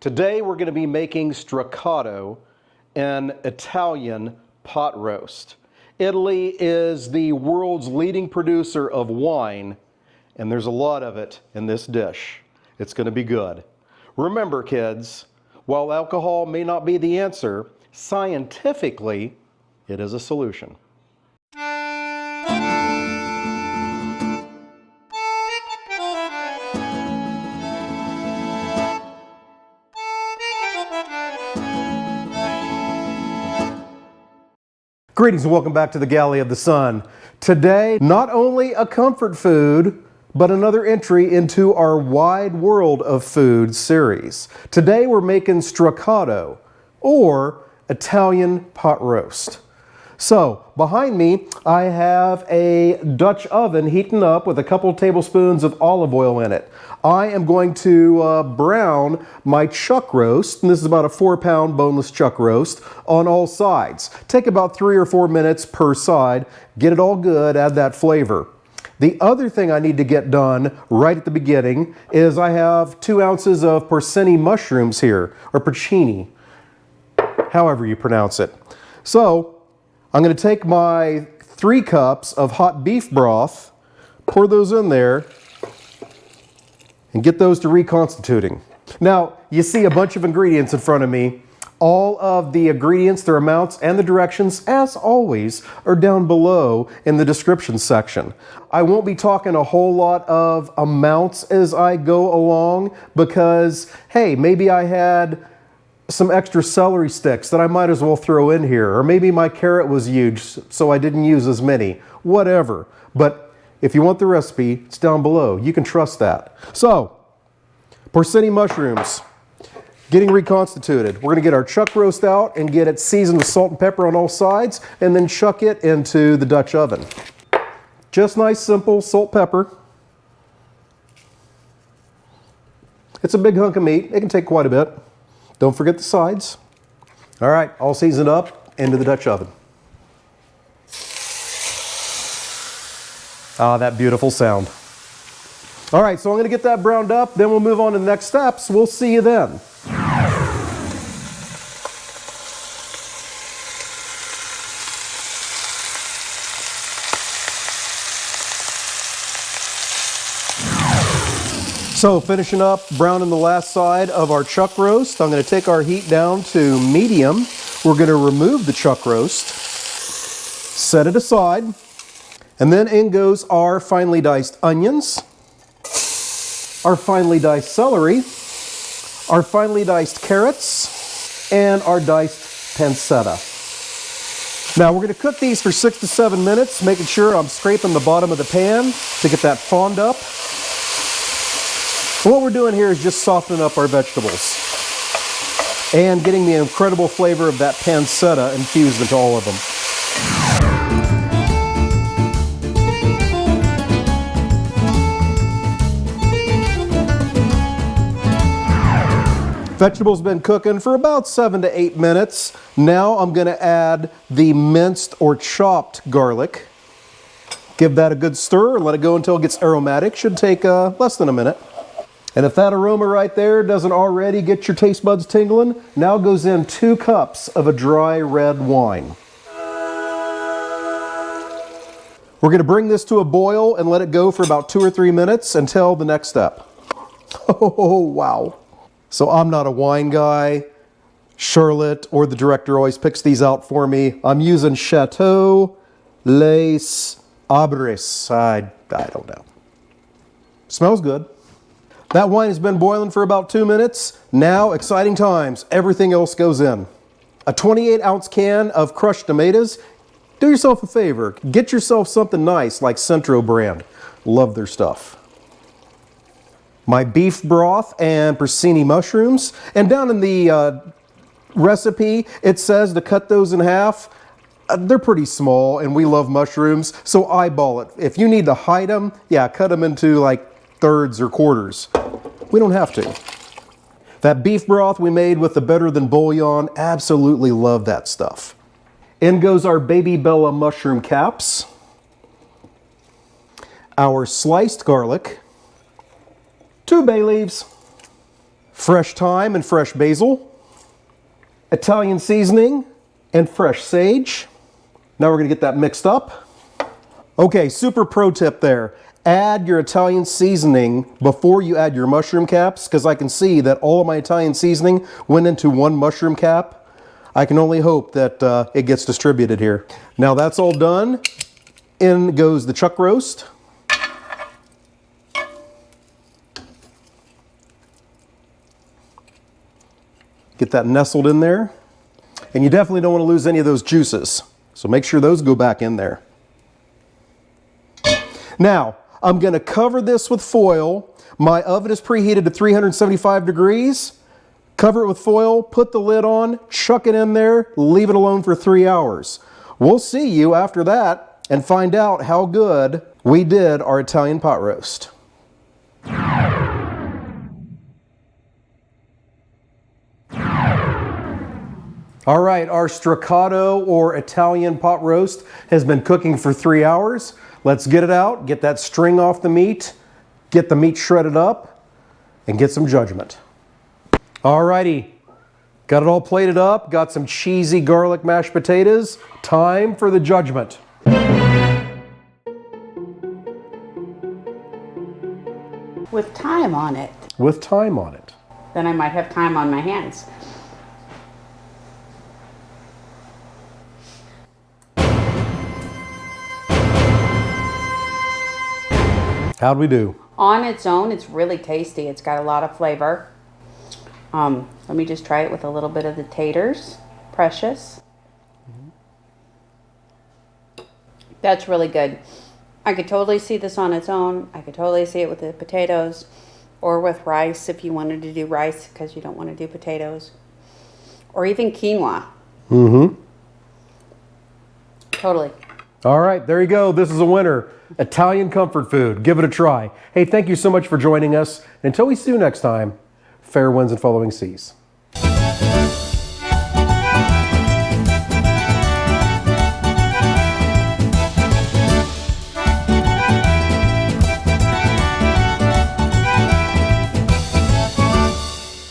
Today we're going to be making Stracotto, an Italian pot roast. Italy is the world's leading producer of wine, and there's a lot of it in this dish. It's going to be good. Remember, kids, while alcohol may not be the answer, scientifically, it is a solution. Greetings and welcome back to the Galley of the Sun. Today, not only a comfort food, but another entry into our Wide World of Food series. Today we're making Stracotto, or Italian pot roast. So, behind me, I have a Dutch oven heating up with a couple tablespoons of olive oil in it. I am going to brown my chuck roast, and this is about a 4-pound boneless chuck roast, on all sides. Take about 3 or 4 minutes per side, get it all good, add that flavor. The other thing I need to get done right at the beginning is I have 2 ounces of porcini mushrooms here, or porcini, however you pronounce it. So, I'm going to take my 3 cups of hot beef broth, pour those in there, and get those to reconstituting. Now, you see a bunch of ingredients in front of me. All of the ingredients, their amounts, and the directions, as always, are down below in the description section. I won't be talking a whole lot of amounts as I go along because, hey, maybe I had some extra celery sticks that I might as well throw in here, or maybe my carrot was huge so I didn't use as many, whatever. But if you want the recipe, it's down below. You can trust that. So, porcini mushrooms, getting reconstituted. We're gonna get our chuck roast out and get it seasoned with salt and pepper on all sides, and then chuck it into the Dutch oven. Just nice, simple salt, pepper. It's a big hunk of meat. It can take quite a bit. Don't forget the sides. All right, all seasoned up, into the Dutch oven. Ah, that beautiful sound. All right, so I'm gonna get that browned up, then we'll move on to the next steps. We'll see you then. So finishing up browning the last side of our chuck roast, I'm going to take our heat down to medium. We're going to remove the chuck roast, set it aside, and then in goes our finely diced onions, our finely diced celery, our finely diced carrots, and our diced pancetta. Now we're going to cook these for 6 to 7 minutes, making sure I'm scraping the bottom of the pan to get that fond up. So what we're doing here is just softening up our vegetables and getting the incredible flavor of that pancetta infused into all of them. Vegetables been cooking for about 7 to 8 minutes. Now I'm going to add the minced or chopped garlic. Give that a good stir and let it go until it gets aromatic. Should take less than a minute. And if that aroma right there doesn't already get your taste buds tingling, now goes in 2 cups of a dry red wine. We're going to bring this to a boil and let it go for about 2 or 3 minutes until the next step. Oh, wow. So I'm not a wine guy. Charlotte or the director always picks these out for me. I'm using Chateau Les Abres. I don't know. Smells good. That wine has been boiling for about 2 minutes. Now, exciting times. Everything else goes in. A 28-ounce can of crushed tomatoes. Do yourself a favor. Get yourself something nice like Centro brand. Love their stuff. My beef broth and porcini mushrooms. And down in the recipe, it says to cut those in half. They're pretty small, and we love mushrooms, so eyeball it. If you need to hide them, yeah, cut them into like thirds or quarters. We don't have to. That beef broth we made with the better than bouillon, absolutely love that stuff. In goes our baby Bella mushroom caps, our sliced garlic, 2 bay leaves, fresh thyme and fresh basil, Italian seasoning, and fresh sage. Now we're going to get that mixed up. Okay, super pro tip there. Add your Italian seasoning before you add your mushroom caps, because I can see that all of my Italian seasoning went into one mushroom cap. I can only hope that it gets distributed here. Now that's all done. In goes the chuck roast. Get that nestled in there. And you definitely don't want to lose any of those juices. So make sure those go back in there. Now, I'm going to cover this with foil. My oven is preheated to 375 degrees. Cover it with foil, put the lid on, chuck it in there, leave it alone for 3 hours. We'll see you after that and find out how good we did our Italian pot roast. All right, our Stracotto or Italian pot roast has been cooking for 3 hours. Let's get it out, get that string off the meat, get the meat shredded up, and get some judgment. All righty, got it all plated up, got some cheesy garlic mashed potatoes. Time for the judgment. With thyme on it. With thyme on it. Then I might have thyme on my hands. How'd we do? On its own, it's really tasty. It's got a lot of flavor. Let me just try it with a little bit of the taters. Precious. That's really good. I could totally see this on its own. I could totally see it with the potatoes or with rice if you wanted to do rice because you don't want to do potatoes. Or even quinoa. Mm-hmm. Totally. All right, there you go. This is a winner. Italian comfort food. Give it a try. Hey, thank you so much for joining us. Until we see you next time, fair winds and following seas.